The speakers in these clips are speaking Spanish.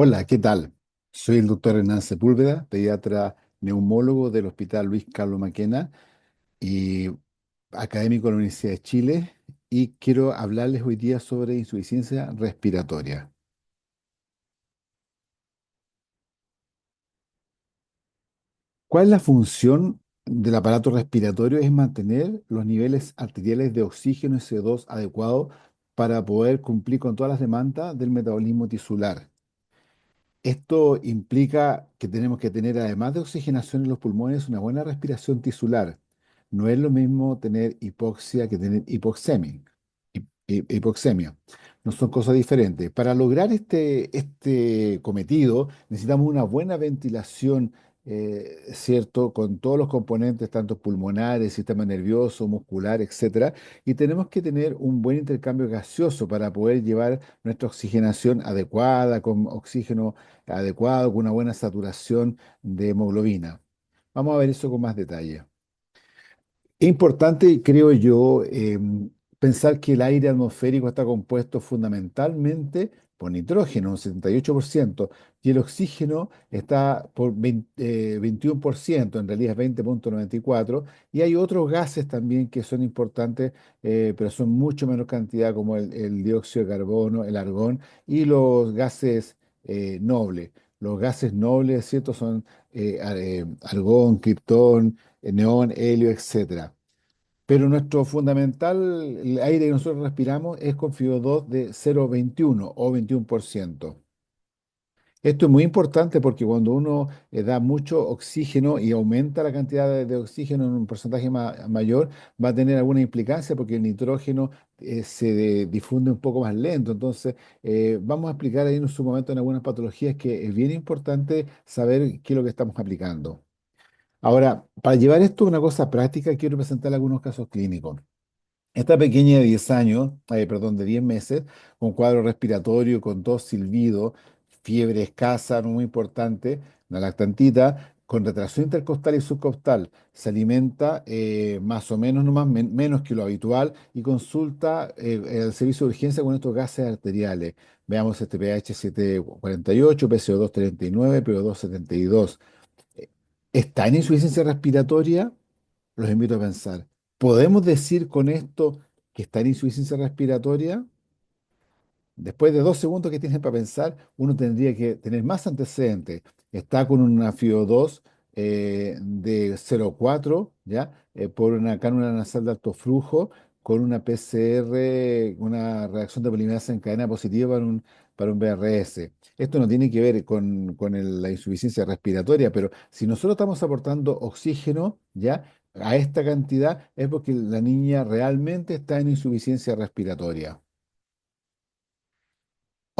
Hola, ¿qué tal? Soy el doctor Hernán Sepúlveda, pediatra neumólogo del Hospital Luis Carlos Maquena y académico de la Universidad de Chile, y quiero hablarles hoy día sobre insuficiencia respiratoria. ¿Cuál es la función del aparato respiratorio? Es mantener los niveles arteriales de oxígeno y CO2 adecuados para poder cumplir con todas las demandas del metabolismo tisular. Esto implica que tenemos que tener, además de oxigenación en los pulmones, una buena respiración tisular. No es lo mismo tener hipoxia que tener hipoxemia. Hipoxemia. No son cosas diferentes. Para lograr este cometido, necesitamos una buena ventilación, ¿cierto? Con todos los componentes, tanto pulmonares, sistema nervioso, muscular, etcétera. Y tenemos que tener un buen intercambio gaseoso para poder llevar nuestra oxigenación adecuada, con oxígeno adecuado, con una buena saturación de hemoglobina. Vamos a ver eso con más detalle. Es importante, creo yo, pensar que el aire atmosférico está compuesto fundamentalmente por nitrógeno, un 78%, y el oxígeno está por 21%, en realidad es 20,94%, y hay otros gases también que son importantes, pero son mucho menos cantidad, como el dióxido de carbono, el argón y los gases nobles. Los gases nobles, ¿cierto? Son argón, kriptón, neón, helio, etcétera. Pero nuestro fundamental, el aire que nosotros respiramos, es con FIO2 de 0,21 o 21%. Esto es muy importante porque cuando uno da mucho oxígeno y aumenta la cantidad de oxígeno en un porcentaje mayor, va a tener alguna implicancia porque el nitrógeno difunde un poco más lento. Entonces, vamos a explicar ahí en su momento en algunas patologías que es bien importante saber qué es lo que estamos aplicando. Ahora, para llevar esto a una cosa práctica, quiero presentar algunos casos clínicos. Esta pequeña de 10 años, perdón, de 10 meses, con cuadro respiratorio, con tos, silbido, fiebre escasa, no muy importante, una lactantita, con retracción intercostal y subcostal, se alimenta más o menos, menos que lo habitual, y consulta el servicio de urgencia con estos gases arteriales. Veamos este pH 7,48, PCO2 39, PO2 72. Eh, ¿Está en insuficiencia respiratoria? Los invito a pensar. ¿Podemos decir con esto que está en insuficiencia respiratoria? Después de 2 segundos que tienen para pensar, uno tendría que tener más antecedentes. Está con una FIO2 de 0,4, ¿ya? Por una cánula nasal de alto flujo, con una PCR, una reacción de polimerasa en cadena positiva para un BRS. Esto no tiene que ver con la insuficiencia respiratoria, pero si nosotros estamos aportando oxígeno, ¿ya? A esta cantidad es porque la niña realmente está en insuficiencia respiratoria.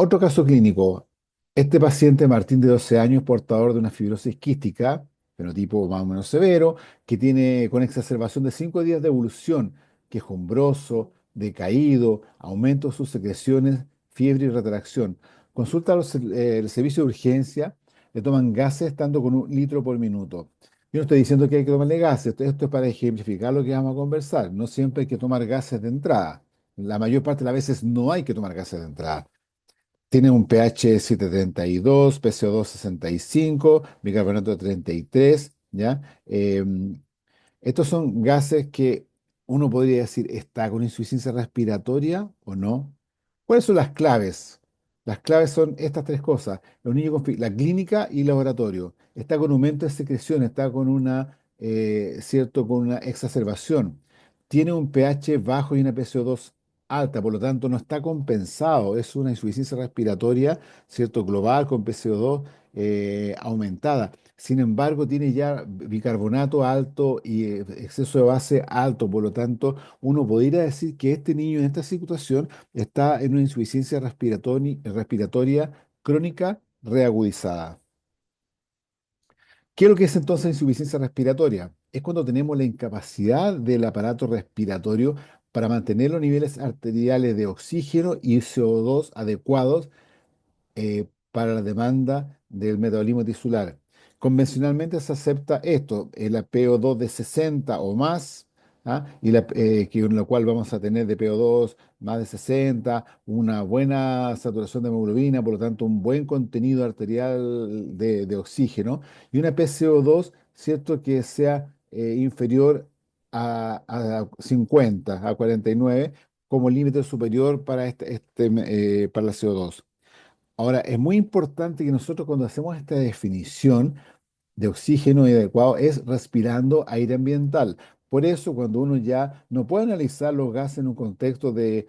Otro caso clínico. Este paciente, Martín, de 12 años, portador de una fibrosis quística, fenotipo más o menos severo, que tiene con exacerbación de 5 días de evolución, quejumbroso, decaído, aumento de sus secreciones, fiebre y retracción. Consulta el servicio de urgencia, le toman gases estando con 1 litro por minuto. Yo no estoy diciendo que hay que tomarle gases, esto es para ejemplificar lo que vamos a conversar. No siempre hay que tomar gases de entrada. La mayor parte de las veces no hay que tomar gases de entrada. Tiene un pH 7,32, PCO2 65, bicarbonato 33, ¿ya? Estos son gases que uno podría decir, ¿está con insuficiencia respiratoria o no? ¿Cuáles son las claves? Las claves son estas tres cosas: los niños la clínica y laboratorio. Está con aumento de secreción, está con con una exacerbación. Tiene un pH bajo y una PCO2 alta, por lo tanto no está compensado. Es una insuficiencia respiratoria, ¿cierto? Global con PCO2 aumentada. Sin embargo, tiene ya bicarbonato alto y exceso de base alto. Por lo tanto, uno podría decir que este niño en esta situación está en una insuficiencia respiratoria crónica reagudizada. ¿Qué es lo que es entonces insuficiencia respiratoria? Es cuando tenemos la incapacidad del aparato respiratorio para mantener los niveles arteriales de oxígeno y CO2 adecuados para la demanda del metabolismo tisular. Convencionalmente se acepta esto, el PO2 de 60 o más, ¿ah? Con lo cual vamos a tener de PO2 más de 60, una buena saturación de hemoglobina, por lo tanto un buen contenido arterial de oxígeno, y una PCO2, ¿cierto?, que sea inferior a 50, a 49, como límite superior para, para la CO2. Ahora, es muy importante que nosotros cuando hacemos esta definición, de oxígeno y adecuado es respirando aire ambiental. Por eso, cuando uno ya no puede analizar los gases en un contexto de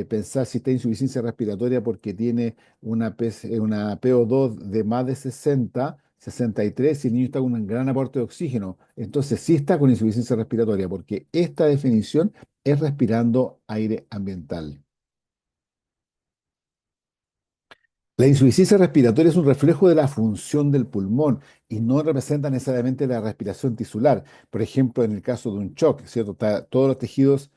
pensar si está insuficiencia respiratoria porque tiene una PO2 de más de 60, 63, y el niño está con un gran aporte de oxígeno, entonces sí está con insuficiencia respiratoria, porque esta definición es respirando aire ambiental. La insuficiencia respiratoria es un reflejo de la función del pulmón y no representa necesariamente la respiración tisular. Por ejemplo, en el caso de un shock, ¿cierto? Todos los tejidos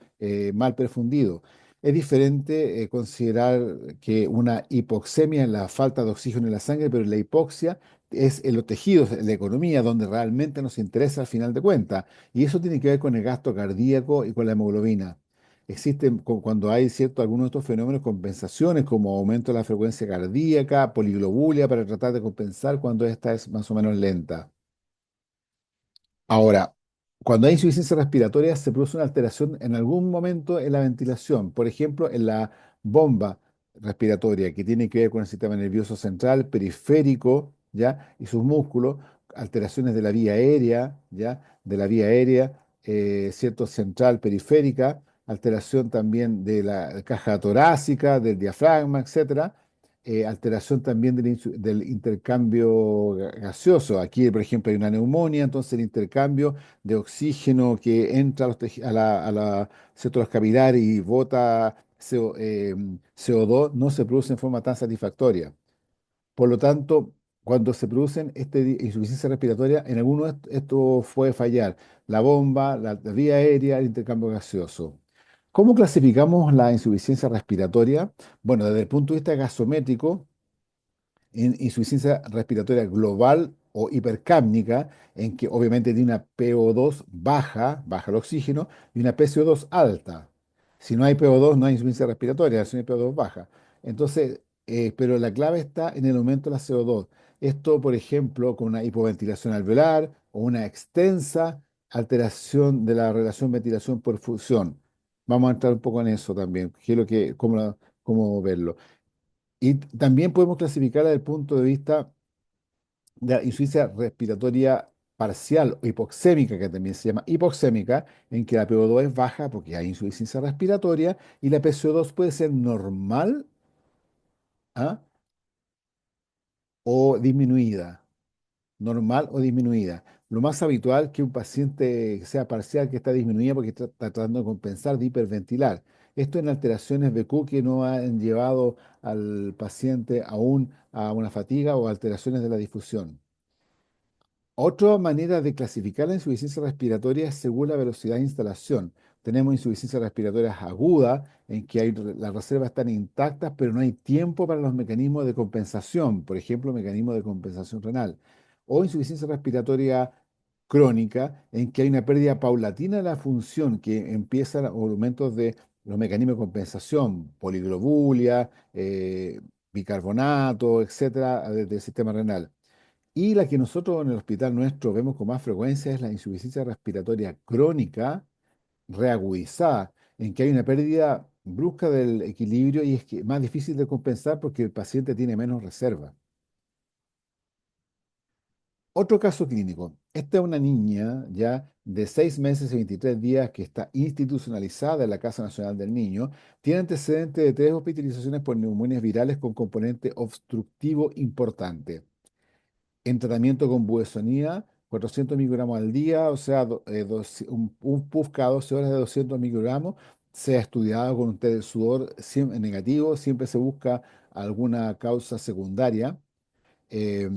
mal perfundidos. Es diferente considerar que una hipoxemia es la falta de oxígeno en la sangre, pero la hipoxia es en los tejidos, en la economía, donde realmente nos interesa al final de cuentas. Y eso tiene que ver con el gasto cardíaco y con la hemoglobina. Existen, cuando hay cierto, algunos de estos fenómenos, compensaciones como aumento de la frecuencia cardíaca, poliglobulia, para tratar de compensar cuando esta es más o menos lenta. Ahora, cuando hay insuficiencia respiratoria se produce una alteración en algún momento en la ventilación, por ejemplo, en la bomba respiratoria, que tiene que ver con el sistema nervioso central, periférico, ¿ya? Y sus músculos, alteraciones de la vía aérea, ¿ya? De la vía aérea, cierto, central, periférica, alteración también de la caja torácica, del diafragma, etcétera, alteración también del intercambio gaseoso. Aquí, por ejemplo, hay una neumonía, entonces el intercambio de oxígeno que entra a ¿cierto?, los capilares y bota CO2 no se produce en forma tan satisfactoria. Por lo tanto, cuando se producen insuficiencia respiratoria, en algunos esto puede fallar. La bomba, la vía aérea, el intercambio gaseoso. ¿Cómo clasificamos la insuficiencia respiratoria? Bueno, desde el punto de vista gasométrico, en insuficiencia respiratoria global o hipercápnica, en que obviamente tiene una PO2 baja, baja el oxígeno, y una PCO2 alta. Si no hay PO2, no hay insuficiencia respiratoria, si no hay PO2 baja. Entonces, pero la clave está en el aumento de la CO2. Esto, por ejemplo, con una hipoventilación alveolar o una extensa alteración de la relación ventilación-perfusión. Vamos a entrar un poco en eso también, qué es cómo verlo. Y también podemos clasificarla desde el punto de vista de la insuficiencia respiratoria parcial o hipoxémica, que también se llama hipoxémica, en que la PO2 es baja porque hay insuficiencia respiratoria y la PCO2 puede ser normal, ¿ah?, o disminuida, normal o disminuida. Lo más habitual es que un paciente sea parcial, que está disminuida porque está tratando de compensar, de hiperventilar. Esto en alteraciones BQ que no han llevado al paciente aún a una fatiga o alteraciones de la difusión. Otra manera de clasificar la insuficiencia respiratoria es según la velocidad de instalación. Tenemos insuficiencia respiratoria aguda, en que las reservas están intactas, pero no hay tiempo para los mecanismos de compensación, por ejemplo, mecanismo de compensación renal. O insuficiencia respiratoria crónica, en que hay una pérdida paulatina de la función, que empiezan aumentos de los mecanismos de compensación, poliglobulia, bicarbonato, etcétera, del sistema renal. Y la que nosotros en el hospital nuestro vemos con más frecuencia es la insuficiencia respiratoria crónica reagudizada, en que hay una pérdida brusca del equilibrio y es que más difícil de compensar porque el paciente tiene menos reserva. Otro caso clínico. Esta es una niña ya de 6 meses y 23 días que está institucionalizada en la Casa Nacional del Niño. Tiene antecedentes de 3 hospitalizaciones por neumonias virales con componente obstructivo importante. En tratamiento con budesonida, 400 microgramos al día, o sea, un puff cada 12 horas de 200 microgramos. Se ha estudiado con un test de sudor siempre negativo, siempre se busca alguna causa secundaria. Eh,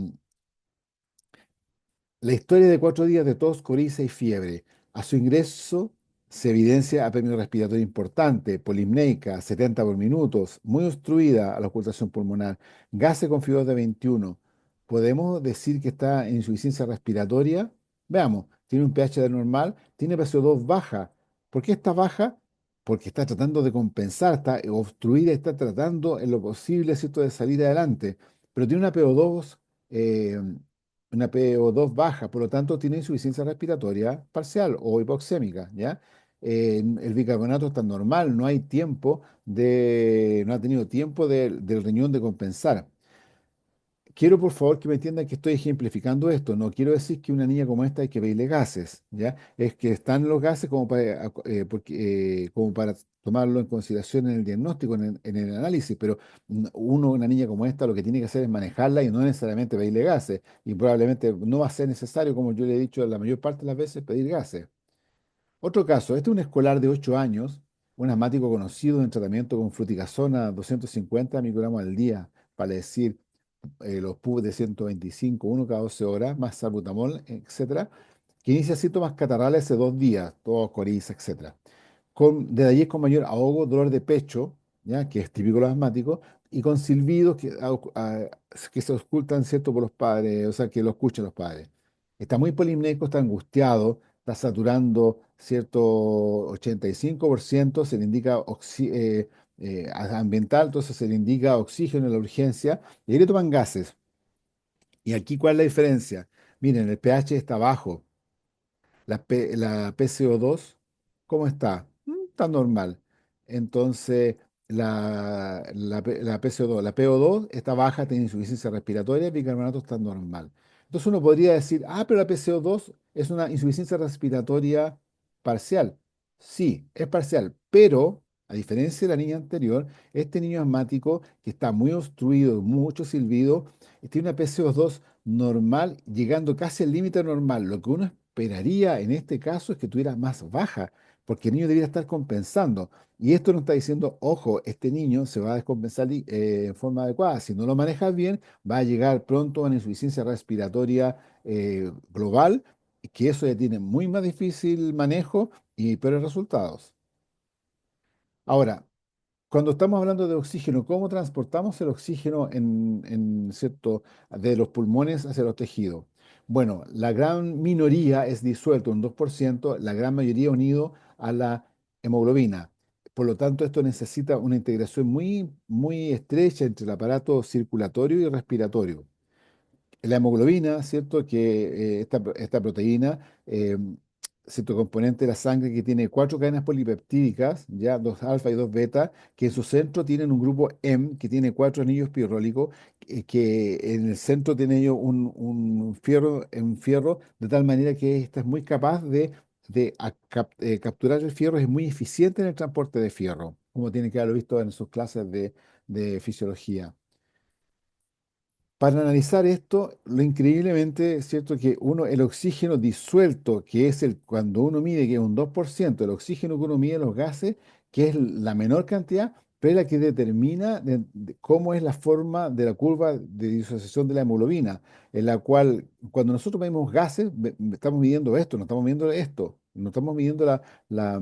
la historia de 4 días de tos, coriza y fiebre. A su ingreso se evidencia apremio respiratorio importante, polimneica, 70 por minutos, muy obstruida a la ocultación pulmonar, gases con fibros de 21. ¿Podemos decir que está en insuficiencia respiratoria? Veamos, tiene un pH de normal, tiene PCO2 baja, ¿Por qué está baja? Porque está tratando de compensar, está obstruida, está tratando en lo posible, ¿cierto?, de salir adelante. Pero tiene una PO2 baja, por lo tanto tiene insuficiencia respiratoria parcial o hipoxémica, ¿ya? El bicarbonato está normal, no ha tenido tiempo del riñón de compensar. Quiero por favor que me entiendan que estoy ejemplificando esto. No quiero decir que una niña como esta hay que pedirle gases, ¿ya? Es que están los gases como para tomarlo en consideración en el diagnóstico, en el análisis, pero una niña como esta, lo que tiene que hacer es manejarla y no necesariamente pedirle gases. Y probablemente no va a ser necesario, como yo le he dicho la mayor parte de las veces, pedir gases. Otro caso, este es un escolar de 8 años, un asmático conocido en tratamiento con fluticasona 250 microgramos al día, para decir los PUB de 125, uno cada 12 horas, más salbutamol, etcétera, que inicia síntomas catarrales hace 2 días, tos, coriza, etcétera. Desde allí es con mayor ahogo, dolor de pecho, ¿ya? Que es típico de los asmáticos, y con silbidos que se ocultan, ¿cierto?, por los padres, o sea, que lo escuchan los padres. Está muy polimnéico, está angustiado, está saturando, ¿cierto?, 85%, se le indica ambiental, entonces se le indica oxígeno en la urgencia, y ahí le toman gases. ¿Y aquí cuál es la diferencia? Miren, el pH está bajo, la PCO2, ¿cómo está? Está normal. Entonces, la PCO2, la PO2 está baja, tiene insuficiencia respiratoria, el bicarbonato está normal. Entonces uno podría decir, pero la PCO2 es una insuficiencia respiratoria parcial. Sí, es parcial, pero a diferencia de la niña anterior, este niño asmático que está muy obstruido, mucho silbido, tiene una PCO2 normal, llegando casi al límite normal. Lo que uno esperaría en este caso es que tuviera más baja, porque el niño debería estar compensando. Y esto nos está diciendo, ojo, este niño se va a descompensar en forma adecuada. Si no lo manejas bien, va a llegar pronto a una insuficiencia respiratoria global, que eso ya tiene muy más difícil manejo y peores resultados. Ahora, cuando estamos hablando de oxígeno, ¿cómo transportamos el oxígeno cierto, de los pulmones hacia los tejidos? Bueno, la gran minoría es disuelto, un 2%, la gran mayoría unido a la hemoglobina. Por lo tanto, esto necesita una integración muy, muy estrecha entre el aparato circulatorio y respiratorio. La hemoglobina, ¿cierto? Que esta proteína, cierto componente de la sangre que tiene cuatro cadenas polipeptídicas, ya dos alfa y dos beta, que en su centro tienen un grupo M que tiene cuatro anillos pirrólicos, que en el centro tiene ellos un fierro de tal manera que esta es muy capaz de capturar el fierro, es muy eficiente en el transporte de fierro, como tiene que haberlo visto en sus clases de fisiología. Para analizar esto, lo increíblemente es cierto que el oxígeno disuelto, que es cuando uno mide que es un 2%, el oxígeno que uno mide en los gases, que es la menor cantidad, pero es la que determina cómo es la forma de la curva de disociación de la hemoglobina, en la cual cuando nosotros medimos gases, estamos midiendo esto, no estamos midiendo esto, no estamos midiendo la la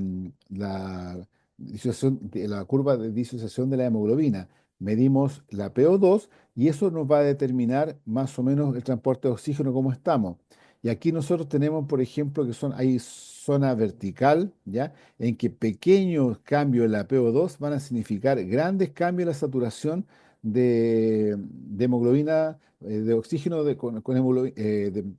curva de disociación de la hemoglobina. Medimos la PO2 y eso nos va a determinar más o menos el transporte de oxígeno, cómo estamos. Y aquí nosotros tenemos, por ejemplo, hay zona vertical, ¿ya? En que pequeños cambios en la PO2 van a significar grandes cambios en la saturación de hemoglobina, de oxígeno de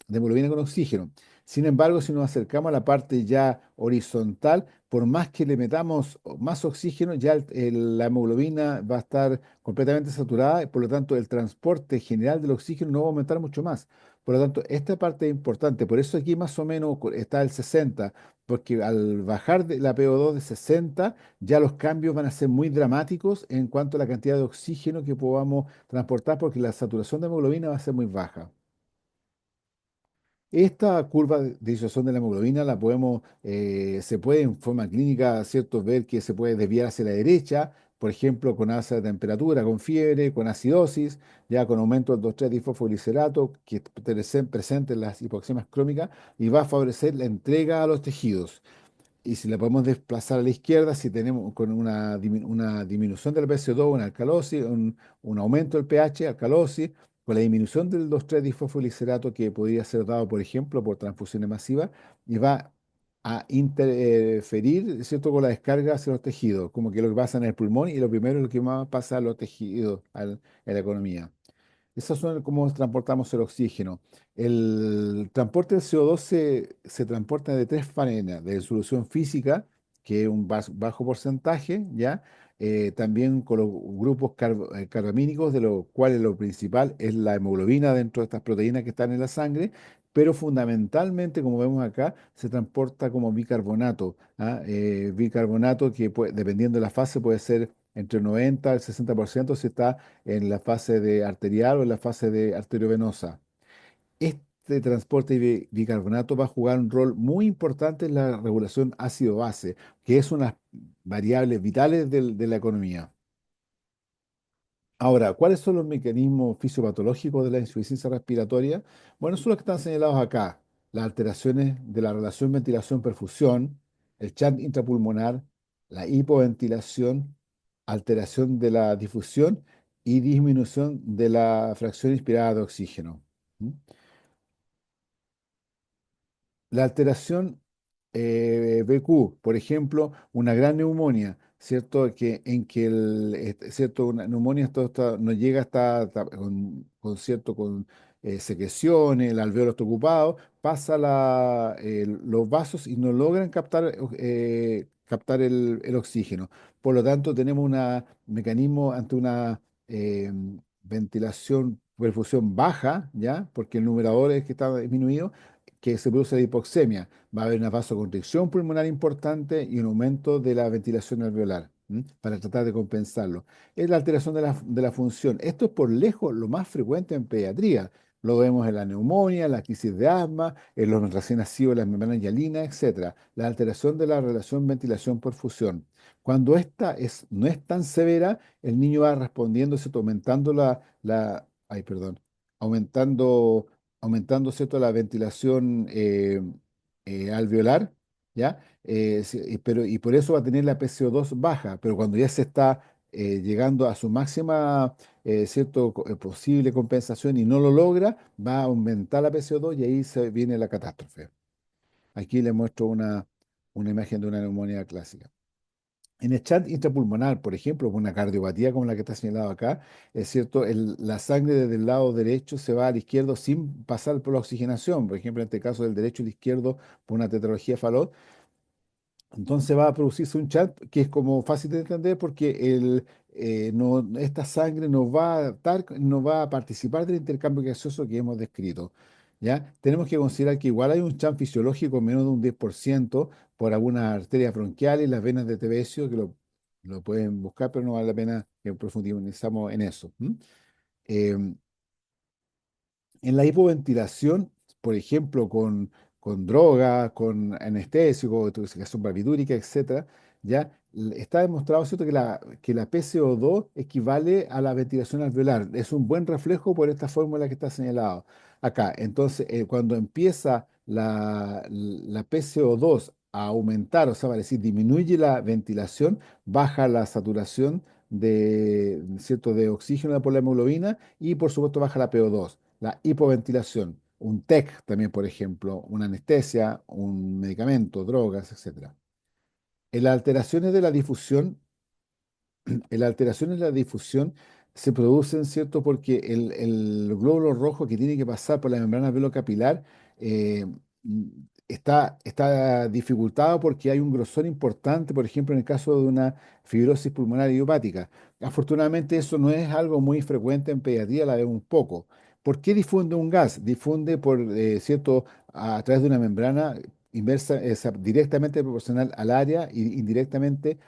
hemoglobina con oxígeno. Sin embargo, si nos acercamos a la parte ya horizontal, por más que le metamos más oxígeno, ya la hemoglobina va a estar completamente saturada y por lo tanto el transporte general del oxígeno no va a aumentar mucho más. Por lo tanto, esta parte es importante. Por eso aquí más o menos está el 60, porque al bajar de la PO2 de 60, ya los cambios van a ser muy dramáticos en cuanto a la cantidad de oxígeno que podamos transportar, porque la saturación de hemoglobina va a ser muy baja. Esta curva de disociación de la hemoglobina se puede en forma clínica, ¿cierto?, ver que se puede desviar hacia la derecha, por ejemplo, con alza de temperatura, con fiebre, con acidosis, ya con aumento del 2,3-difosfoglicerato, que presente en las hipoxemias crónicas y va a favorecer la entrega a los tejidos. Y si la podemos desplazar a la izquierda, si tenemos con una disminución del PCO2, una alcalosis, un aumento del pH, alcalosis, con la disminución del 2,3-difosfolicerato que podría ser dado, por ejemplo, por transfusiones masivas, y va a interferir, ¿cierto?, con la descarga hacia los tejidos, como que lo que pasa en el pulmón y lo primero es lo que más pasa a los tejidos, en la economía. Esos son cómo transportamos el oxígeno. El transporte del CO2 se transporta de tres maneras: de solución física, que es un bajo porcentaje, ¿ya? También con los grupos carbamínicos, de los cuales lo principal es la hemoglobina dentro de estas proteínas que están en la sangre, pero fundamentalmente, como vemos acá, se transporta como bicarbonato, ¿ah? Bicarbonato que dependiendo de la fase puede ser entre 90 al 60% si está en la fase de arterial o en la fase de arteriovenosa. Este transporte de bicarbonato va a jugar un rol muy importante en la regulación ácido-base, que es una variable vitales de la economía. Ahora, ¿cuáles son los mecanismos fisiopatológicos de la insuficiencia respiratoria? Bueno, son los que están señalados acá: las alteraciones de la relación ventilación-perfusión, el chant intrapulmonar, la hipoventilación, alteración de la difusión y disminución de la fracción inspirada de oxígeno. ¿Mm? La alteración BQ, por ejemplo, una gran neumonía, ¿cierto? En que ¿cierto? Una neumonía no llega hasta con secreciones, el alveolo está ocupado, pasa los vasos y no logran captar el oxígeno. Por lo tanto, tenemos un mecanismo ante una eh, ventilación, perfusión baja, ¿ya? Porque el numerador es que está disminuido, que se produce la hipoxemia. Va a haber una vasoconstricción pulmonar importante y un aumento de la ventilación alveolar, ¿m? Para tratar de compensarlo. Es la alteración de la función. Esto es por lejos lo más frecuente en pediatría. Lo vemos en la neumonía, en la crisis de asma, en los recién nacidos, en las membranas hialinas, etcétera. La alteración de la relación ventilación-perfusión. Cuando no es tan severa, el niño va respondiendo, ¿cierto? Ay, perdón, aumentando ¿cierto?, la ventilación alveolar, ¿ya? Y por eso va a tener la PCO2 baja, pero cuando ya se está llegando a su máxima posible compensación y no lo logra, va a aumentar la PCO2 y ahí se viene la catástrofe. Aquí le muestro una imagen de una neumonía clásica. En el chat intrapulmonar, por ejemplo, con una cardiopatía como la que está señalado acá, es cierto, la sangre desde el lado derecho se va al izquierdo sin pasar por la oxigenación. Por ejemplo, en este caso del derecho al izquierdo por una tetralogía Fallot, entonces va a producirse un chat que es como fácil de entender porque esta sangre no va a participar del intercambio gaseoso que hemos descrito. ¿Ya? Tenemos que considerar que igual hay un chat fisiológico menos de un 10% por algunas arterias bronquiales y las venas de Tevesio, que lo pueden buscar, pero no vale la pena que profundizamos en eso. ¿M? Em, en la hipoventilación, por ejemplo, con drogas, con anestésicos, intoxicación barbitúrica, etcétera, ya está demostrado, ¿cierto?, que la PCO2 equivale a la ventilación alveolar. Es un buen reflejo por esta fórmula que está señalado acá. Entonces, cuando empieza la PCO2 a aumentar, o sea, va a decir, disminuye la ventilación, baja la saturación ¿cierto?, de oxígeno por la hemoglobina y, por supuesto, baja la PO2. La hipoventilación, un TEC también, por ejemplo, una anestesia, un medicamento, drogas, etcétera. En las alteraciones de la difusión, las alteraciones de la difusión se producen, ¿cierto? Porque el glóbulo rojo que tiene que pasar por la membrana alveolo-capilar eh, mm, está dificultado porque hay un grosor importante, por ejemplo, en el caso de una fibrosis pulmonar idiopática. Afortunadamente, eso no es algo muy frecuente en pediatría, la vemos un poco. ¿Por qué difunde un gas? Difunde ¿cierto?, a través de una membrana inversa, directamente proporcional al área y indirectamente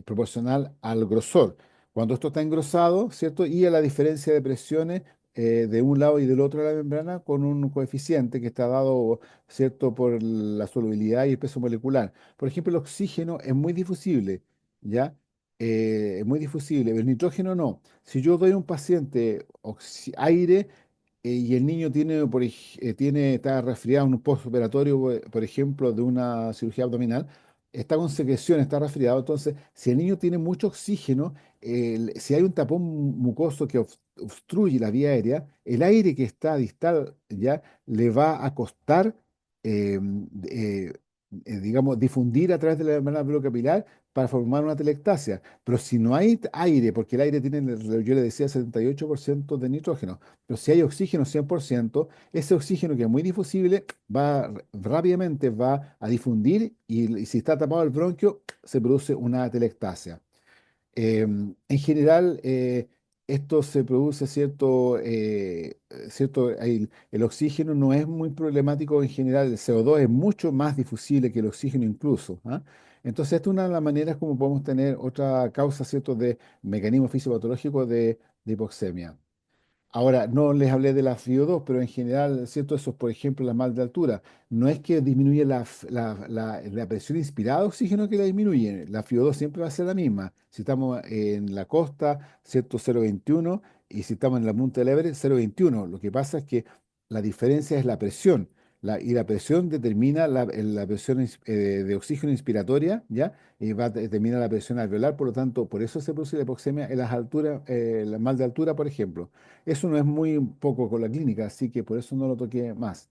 proporcional al grosor. Cuando esto está engrosado, ¿cierto? Y a la diferencia de presiones de un lado y del otro de la membrana con un coeficiente que está dado, ¿cierto?, por la solubilidad y el peso molecular. Por ejemplo, el oxígeno es muy difusible, ¿ya? Es muy difusible, el nitrógeno no. Si yo doy a un paciente aire, y el niño está resfriado en un postoperatorio, por ejemplo, de una cirugía abdominal, está con secreción, está resfriado. Entonces, si el niño tiene mucho oxígeno, si hay un tapón mucoso que obstruye la vía aérea, el aire que está distal ya le va a costar eh, eh, digamos, difundir a través de la membrana capilar para formar una telectasia. Pero si no hay aire, porque el aire tiene, yo le decía, 78% de nitrógeno, pero si hay oxígeno 100%, ese oxígeno que es muy difusible rápidamente va a difundir y si está tapado el bronquio, se produce una telectasia. En general, esto se produce el oxígeno no es muy problemático en general, el CO2 es mucho más difusible que el oxígeno incluso, ¿ah? Entonces, esta es una de las maneras como podemos tener otra causa, ¿cierto?, de mecanismo fisiopatológico de hipoxemia. Ahora, no les hablé de la FIO2, pero en general, ¿cierto? Eso, por ejemplo, la mal de altura. No es que disminuye la presión inspirada de oxígeno que la disminuye. La FIO2 siempre va a ser la misma. Si estamos en la costa, ¿cierto? 0,21 y si estamos en la punta del Everest, 0,21. Lo que pasa es que la diferencia es la presión. Y la presión determina la presión de oxígeno inspiratoria, ¿ya? Y determina la presión alveolar, por lo tanto, por eso se produce la hipoxemia en las alturas, la mal de altura, por ejemplo. Eso no es muy poco con la clínica, así que por eso no lo toqué más.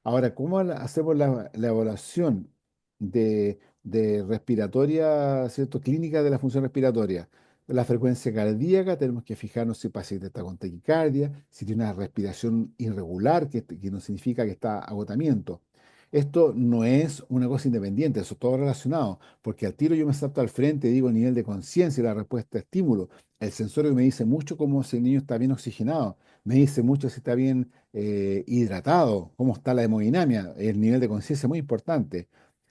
Ahora, ¿cómo hacemos la evaluación de respiratoria, ¿cierto? Clínica de la función respiratoria? La frecuencia cardíaca, tenemos que fijarnos si el paciente está con taquicardia, si tiene una respiración irregular, que no significa que está agotamiento. Esto no es una cosa independiente, eso es todo relacionado, porque al tiro yo me salto al frente, digo nivel de conciencia y la respuesta a estímulo. El sensorio me dice mucho cómo si el niño está bien oxigenado, me dice mucho si está bien hidratado, cómo está la hemodinamia, el nivel de conciencia es muy importante.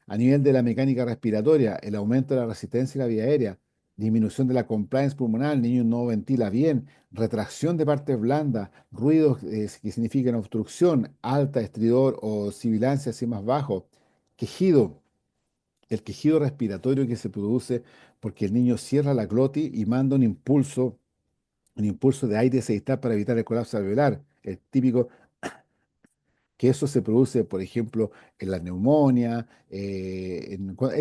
A nivel de la mecánica respiratoria, el aumento de la resistencia y la vía aérea, disminución de la compliance pulmonar, el niño no ventila bien, retracción de partes blandas, ruidos que significan obstrucción, alta, estridor o sibilancia así más bajo, quejido, el quejido respiratorio que se produce porque el niño cierra la glotis y manda un impulso de aire se distancia para evitar el colapso alveolar, el típico que eso se produce, por ejemplo, en la neumonía, es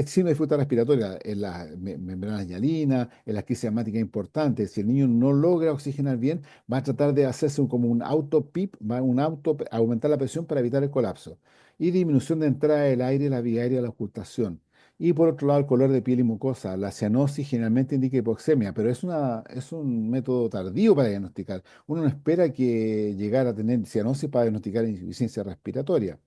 signo de dificultad respiratoria, en las membranas hialinas, en las crisis asmáticas importantes. Si el niño no logra oxigenar bien, va a tratar de hacerse como un auto PIP, va un auto aumentar la presión para evitar el colapso. Y disminución de entrada del aire, la vía aérea, la ocultación. Y por otro lado, el color de piel y mucosa. La cianosis generalmente indica hipoxemia, pero es un método tardío para diagnosticar. Uno no espera que llegara a tener cianosis para diagnosticar insuficiencia respiratoria.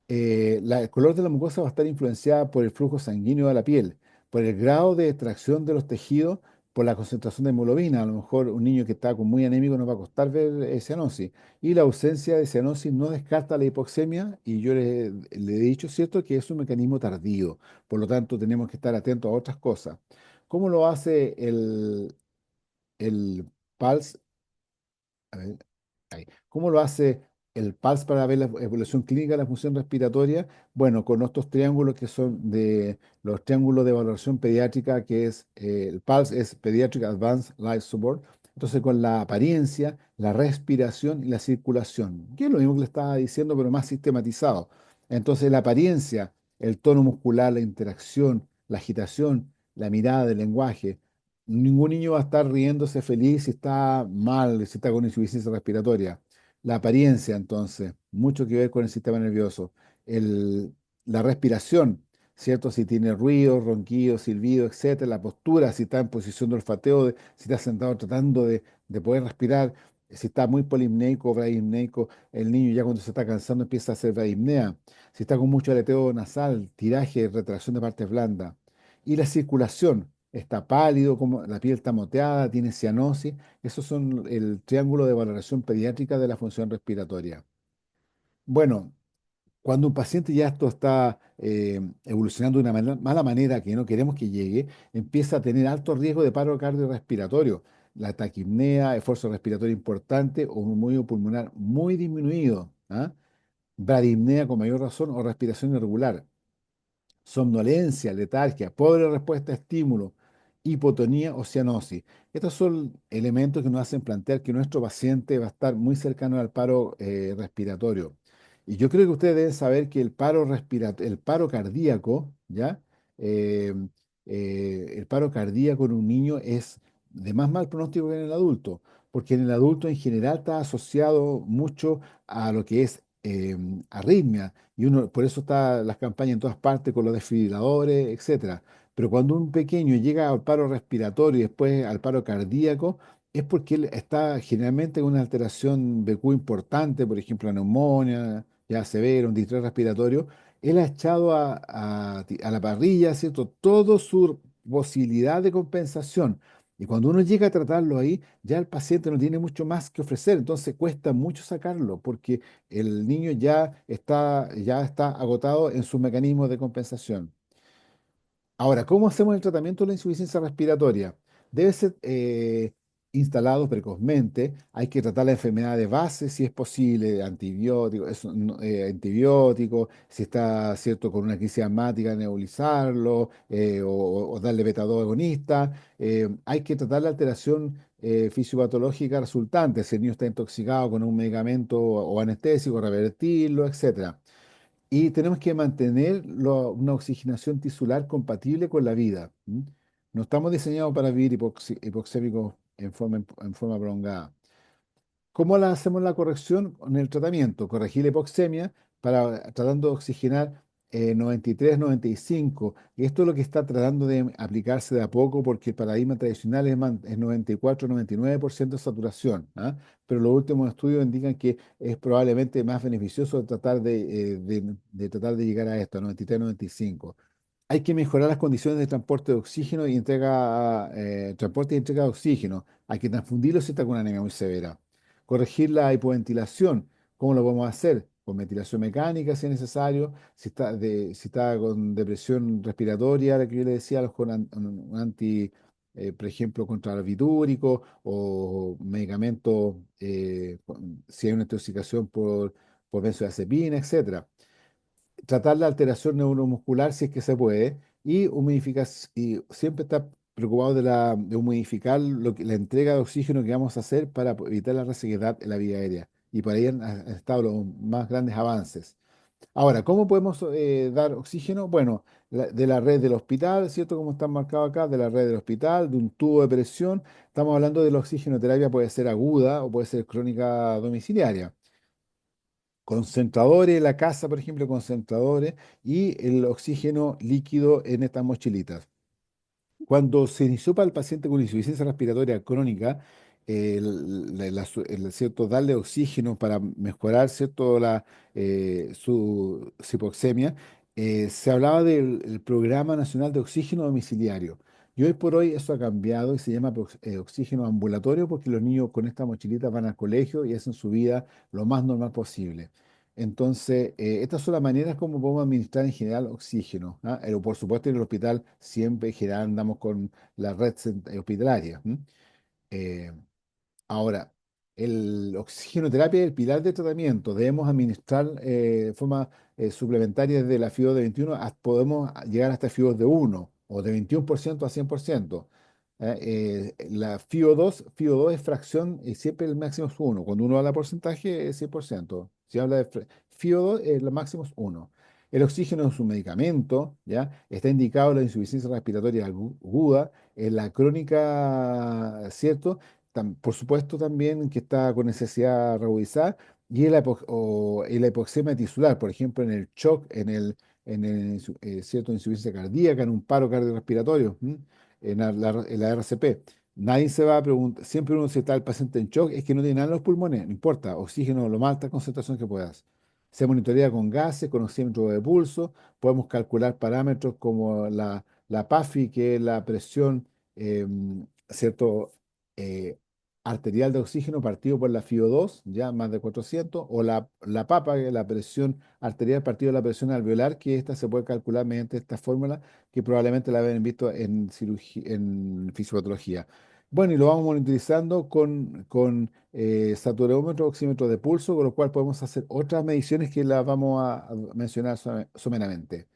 El color de la mucosa va a estar influenciada por el flujo sanguíneo de la piel, por el grado de extracción de los tejidos, por la concentración de hemoglobina. A lo mejor un niño que está con muy anémico no va a costar ver cianosis. Y la ausencia de cianosis no descarta la hipoxemia y yo le he dicho, ¿cierto?, que es un mecanismo tardío. Por lo tanto, tenemos que estar atentos a otras cosas. ¿Cómo lo hace el PALS? A ver, ahí. ¿Cómo lo hace el PALS para ver la evolución clínica de la función respiratoria? Bueno, con estos triángulos que son de los triángulos de evaluación pediátrica, que es el PALS es Pediatric Advanced Life Support. Entonces, con la apariencia, la respiración y la circulación, que es lo mismo que le estaba diciendo, pero más sistematizado. Entonces, la apariencia, el tono muscular, la interacción, la agitación, la mirada, el lenguaje. Ningún niño va a estar riéndose feliz si está mal, si está con insuficiencia respiratoria. La apariencia, entonces, mucho que ver con el sistema nervioso. El, la respiración, ¿cierto? Si tiene ruido, ronquido, silbido, etcétera. La postura, si está en posición de olfateo, si está sentado tratando de poder respirar. Si está muy polimneico o bradimneico, el niño ya cuando se está cansando empieza a hacer bradipnea. Si está con mucho aleteo nasal, tiraje, retracción de partes blandas. Y la circulación está pálido, como la piel está moteada, tiene cianosis. Esos son el triángulo de valoración pediátrica de la función respiratoria. Bueno, cuando un paciente ya esto está evolucionando de una mala manera que no queremos que llegue, empieza a tener alto riesgo de paro cardiorrespiratorio, la taquipnea, esfuerzo respiratorio importante o un movimiento pulmonar muy disminuido, ¿ah? Bradipnea con mayor razón o respiración irregular, somnolencia, letargia, pobre respuesta a estímulo, hipotonía o cianosis. Estos son elementos que nos hacen plantear que nuestro paciente va a estar muy cercano al paro respiratorio. Y yo creo que ustedes deben saber que el paro cardíaco, ¿ya? Eh, el paro cardíaco en un niño es de más mal pronóstico que en el adulto, porque en el adulto en general está asociado mucho a lo que es eh, arritmia. Y uno, por eso está las campañas en todas partes con los desfibriladores, etcétera. Pero cuando un pequeño llega al paro respiratorio y después al paro cardíaco, es porque él está generalmente con una alteración BQ importante, por ejemplo, la neumonía, ya severa, un distrés respiratorio. Él ha echado a la parrilla, ¿cierto? Toda su posibilidad de compensación. Y cuando uno llega a tratarlo ahí, ya el paciente no tiene mucho más que ofrecer, entonces cuesta mucho sacarlo porque el niño ya está agotado en sus mecanismos de compensación. Ahora, ¿cómo hacemos el tratamiento de la insuficiencia respiratoria? Debe ser instalado precozmente. Hay que tratar la enfermedad de base si es posible, antibióticos, antibióticos, si está cierto con una crisis asmática, nebulizarlo o darle beta-2 agonista. Hay que tratar la alteración fisiopatológica resultante, si el niño está intoxicado con un medicamento o anestésico, revertirlo, etcétera. Y tenemos que mantener una oxigenación tisular compatible con la vida. ¿M? No estamos diseñados para vivir hipoxémicos en forma prolongada. ¿Cómo hacemos la corrección? Con el tratamiento, corregir la hipoxemia tratando de oxigenar 93, 95. Y esto es lo que está tratando de aplicarse de a poco porque el paradigma tradicional es 94, 99% de saturación. ¿Ah? Pero los últimos estudios indican que es probablemente más beneficioso tratar de llegar a esto, a 93, 95. Hay que mejorar las condiciones de transporte de oxígeno y transporte y entrega de oxígeno. Hay que transfundirlo si está con una anemia muy severa. Corregir la hipoventilación. ¿Cómo lo podemos hacer? Con ventilación mecánica, si es necesario. Si está con depresión respiratoria, la que yo le decía, con un anti, por ejemplo, contra barbitúrico o medicamentos, si hay una intoxicación por benzodiazepina, etcétera. Tratar la alteración neuromuscular si es que se puede y humidificar y siempre estar preocupado de humidificar la entrega de oxígeno que vamos a hacer para evitar la resequedad en la vía aérea. Y por ahí han estado los más grandes avances. Ahora, ¿cómo podemos dar oxígeno? Bueno, de la red del hospital, ¿cierto? Como está marcado acá, de la red del hospital, de un tubo de presión. Estamos hablando de la oxigenoterapia, puede ser aguda o puede ser crónica domiciliaria. Concentradores, la casa, por ejemplo, concentradores y el oxígeno líquido en estas mochilitas. Cuando se inició para el paciente con insuficiencia respiratoria crónica, ¿cierto? Darle oxígeno para mejorar, ¿cierto? Su hipoxemia, se hablaba del el Programa Nacional de Oxígeno Domiciliario. Y hoy por hoy eso ha cambiado y se llama oxígeno ambulatorio porque los niños con esta mochilita van al colegio y hacen su vida lo más normal posible. Entonces, estas son las maneras como podemos administrar en general oxígeno. ¿Ah? Pero por supuesto, en el hospital siempre en general andamos con la red hospitalaria. ¿M? Eh, Ahora, el oxigenoterapia es el pilar de tratamiento. Debemos administrar de forma suplementaria desde la FIO de 21, podemos llegar hasta FIO de 1 o de 21% a 100%. La FIO2 es fracción y siempre el máximo es 1. Cuando uno habla de porcentaje es 100%. Si habla de FIO2, el máximo es 1. El oxígeno es un medicamento, ¿ya? Está indicado en la insuficiencia respiratoria aguda, en la crónica, ¿cierto? Por supuesto también que está con necesidad reutilizar y en la hipoxemia tisular, por ejemplo, en el shock, cierto, insuficiencia cardíaca, en un paro cardiorrespiratorio, ¿m? En la RCP. Nadie se va a preguntar, siempre uno si está el paciente en shock, es que no tiene nada en los pulmones, no importa, oxígeno, lo más alta concentración que puedas. Se monitorea con gases, con oxímetro de pulso, podemos calcular parámetros como la PAFI, que es la presión, ¿cierto? eh, Arterial de oxígeno partido por la FIO2, ya más de 400, o la PAPA, que es la presión arterial partido de la presión alveolar, que esta se puede calcular mediante esta fórmula, que probablemente la habrán visto en cirugía, en fisiopatología. Bueno, y lo vamos monitorizando con saturómetro, oxímetro de pulso, con lo cual podemos hacer otras mediciones que las vamos a mencionar someramente.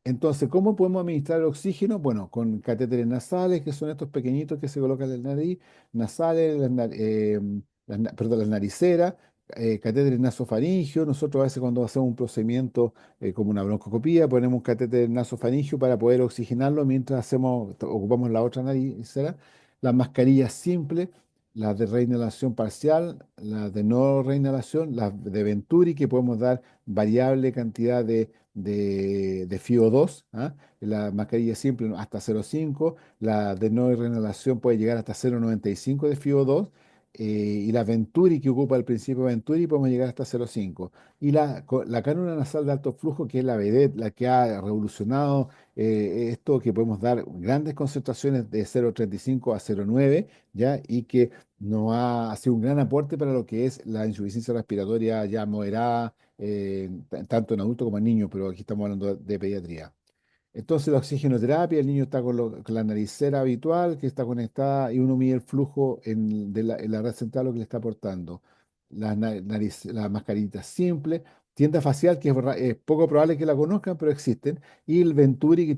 Entonces, ¿cómo podemos administrar el oxígeno? Bueno, con catéteres nasales, que son estos pequeñitos que se colocan en la nariz, nasales, perdón, las nariceras, catéteres nasofaringios. Nosotros a veces cuando hacemos un procedimiento como una broncoscopía, ponemos un catéter nasofaringio para poder oxigenarlo mientras ocupamos la otra naricera. Las mascarillas simples, las de reinhalación parcial, las de no reinhalación, las de Venturi, que podemos dar variable cantidad de FiO2, ¿ah? La mascarilla simple hasta 0,5, la de no reinhalación puede llegar hasta 0,95 de FiO2, y la Venturi, que ocupa el principio Venturi, podemos llegar hasta 0,5. Y la cánula nasal de alto flujo, que es la vedette, la que ha revolucionado esto, que podemos dar grandes concentraciones de 0,35 a 0,9, ¿ya? Y que nos ha sido un gran aporte para lo que es la insuficiencia respiratoria ya moderada, tanto en adultos como en niños, pero aquí estamos hablando de pediatría. Entonces la oxigenoterapia, el niño está con la naricera habitual que está conectada y uno mide el flujo en la red central lo que le está aportando. La mascarita simple, tienda facial, que es poco probable que la conozcan, pero existen. Y el Venturi que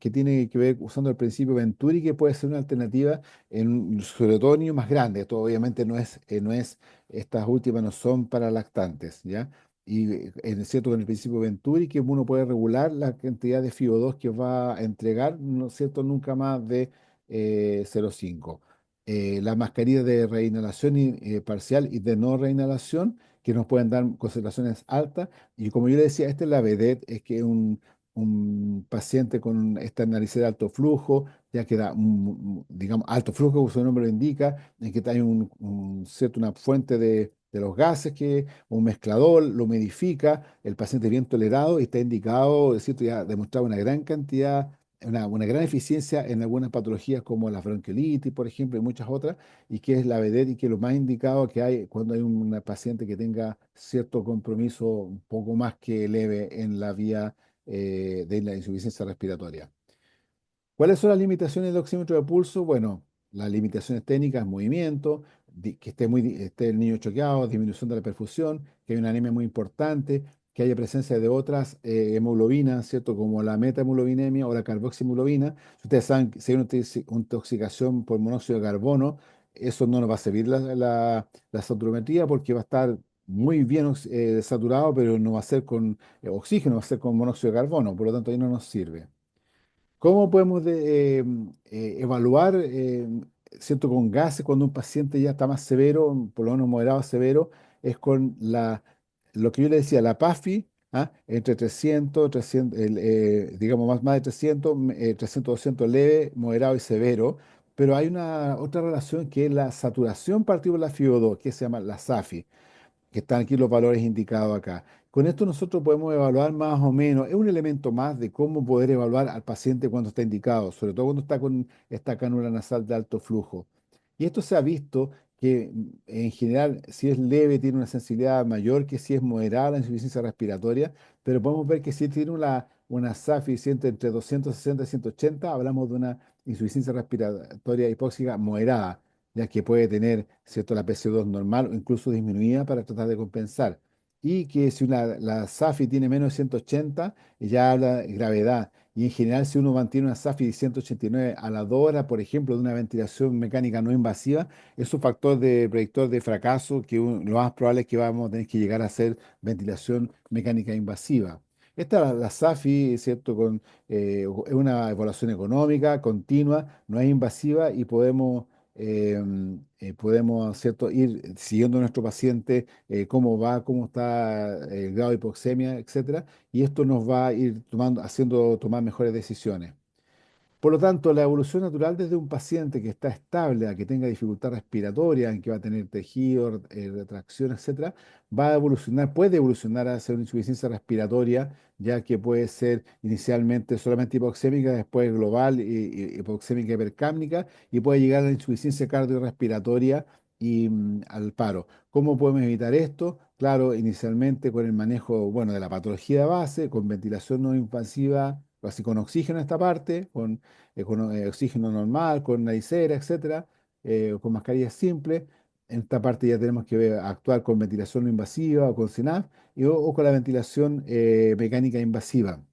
tiene que ver usando el principio Venturi, que puede ser una alternativa sobre todo en niños más grandes. Esto obviamente estas últimas no son para lactantes, ¿ya? Y es cierto con el principio Venturi que uno puede regular la cantidad de FiO2 que va a entregar, ¿no es cierto? Nunca más de 0,5. Las mascarillas de reinhalación parcial y de no reinhalación que nos pueden dar concentraciones altas. Y como yo le decía, esta es la vedette, es que un paciente con esta nariz de alto flujo, ya que da, digamos, alto flujo, como su nombre lo indica, en que hay una fuente de los gases que un mezclador, lo humidifica, el paciente bien tolerado y está indicado, es cierto, ya ha demostrado una gran cantidad, una gran eficiencia en algunas patologías como la bronquiolitis, por ejemplo, y muchas otras, y que es la vedette y que es lo más indicado que hay cuando hay una paciente que tenga cierto compromiso un poco más que leve en la vía de la insuficiencia respiratoria. ¿Cuáles son las limitaciones del oxímetro de pulso? Bueno, las limitaciones técnicas, movimiento, que esté el niño choqueado, disminución de la perfusión, que hay una anemia muy importante, que haya presencia de otras hemoglobinas, ¿cierto? Como la metahemoglobinemia o la carboxihemoglobina. Si ustedes saben que si hay una intoxicación por monóxido de carbono, eso no nos va a servir la saturometría porque va a estar muy bien saturado, pero no va a ser con oxígeno, va a ser con monóxido de carbono, por lo tanto ahí no nos sirve. ¿Cómo podemos evaluar, cierto, con gases cuando un paciente ya está más severo, por lo menos moderado a severo? Es con lo que yo le decía, la PAFI, ¿ah? Entre 300, digamos más de 300, 300, 200 leve, moderado y severo. Pero hay una otra relación que es la saturación partícula FiO2, que se llama la SAFI, que están aquí los valores indicados acá. Con esto nosotros podemos evaluar más o menos, es un elemento más de cómo poder evaluar al paciente cuando está indicado, sobre todo cuando está con esta cánula nasal de alto flujo. Y esto se ha visto que en general, si es leve, tiene una sensibilidad mayor que si es moderada la insuficiencia respiratoria, pero podemos ver que si tiene una SAFI entre 260 y 180, hablamos de una insuficiencia respiratoria hipóxica moderada, ya que puede tener, ¿cierto?, la PC2 normal o incluso disminuida para tratar de compensar. Y que si la SAFI tiene menos de 180, ya habla de gravedad. Y en general, si uno mantiene una SAFI de 189 a la 2 horas, por ejemplo, de una ventilación mecánica no invasiva, es un factor de predictor de fracaso que lo más probable es que vamos a tener que llegar a hacer ventilación mecánica invasiva. Esta, la SAFI, ¿cierto? Es una evaluación económica, continua, no es invasiva y podemos, ¿cierto?, ir siguiendo a nuestro paciente, cómo va, cómo está el grado de hipoxemia, etcétera, y esto nos va a ir haciendo tomar mejores decisiones. Por lo tanto, la evolución natural desde un paciente que está estable a que tenga dificultad respiratoria, en que va a tener tejido, retracción, etcétera, va a evolucionar, puede evolucionar hacia una insuficiencia respiratoria, ya que puede ser inicialmente solamente hipoxémica, después global y hipoxémica hipercápnica, y puede llegar a la insuficiencia cardiorrespiratoria y al paro. ¿Cómo podemos evitar esto? Claro, inicialmente con el manejo, bueno, de la patología de base, con ventilación no invasiva, así con oxígeno en esta parte, con oxígeno normal, con naricera, etcétera, con mascarillas simples. En esta parte ya tenemos que actuar con ventilación no invasiva o con CNAF o con la ventilación mecánica invasiva.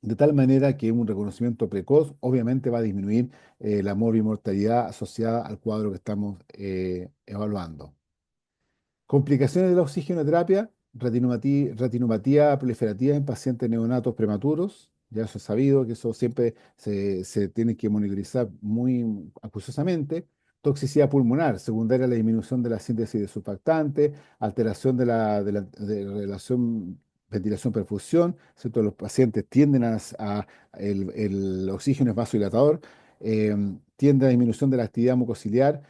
De tal manera que un reconocimiento precoz obviamente va a disminuir la morbimortalidad asociada al cuadro que estamos evaluando. Complicaciones de la oxigenoterapia, retinopatía proliferativa en pacientes neonatos prematuros. Ya eso es sabido, que eso siempre se tiene que monitorizar muy acuciosamente. Toxicidad pulmonar, secundaria a la disminución de la síntesis de surfactante, alteración de relación ventilación-perfusión, ¿cierto? Los pacientes tienden el oxígeno es vasodilatador, tiende a disminución de la actividad mucociliar.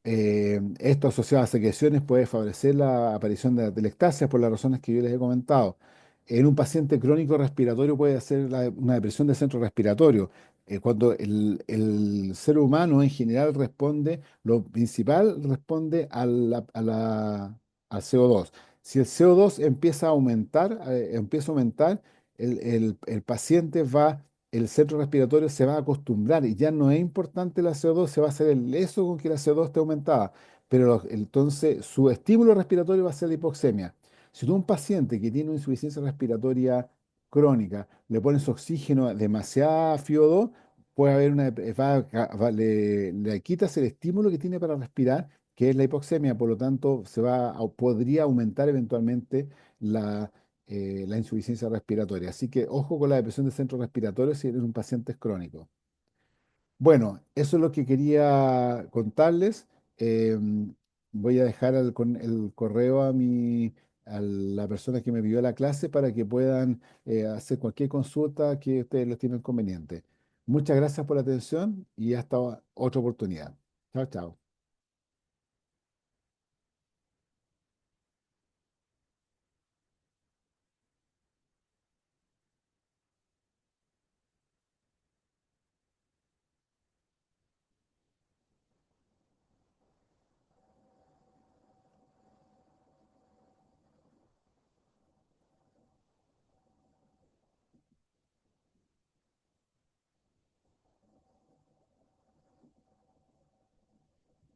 Esto asociado a secreciones puede favorecer la aparición de atelectasia por las razones que yo les he comentado. En un paciente crónico respiratorio puede hacer una depresión del centro respiratorio. Cuando el ser humano en general responde, lo principal responde al CO2. Si el CO2 empieza a aumentar, el paciente el centro respiratorio se va a acostumbrar y ya no es importante la CO2, se va a hacer eso con que la CO2 esté aumentada. Pero entonces su estímulo respiratorio va a ser la hipoxemia. Si tú a un paciente que tiene una insuficiencia respiratoria crónica le pones oxígeno demasiada FiO2, puede haber le quitas el estímulo que tiene para respirar, que es la hipoxemia, por lo tanto podría aumentar eventualmente la insuficiencia respiratoria. Así que ojo con la depresión del centro respiratorio si eres un paciente crónico. Bueno, eso es lo que quería contarles. Voy a dejar con el correo a la persona que me pidió la clase para que puedan hacer cualquier consulta que ustedes les tienen conveniente. Muchas gracias por la atención y hasta otra oportunidad. Chao, chao.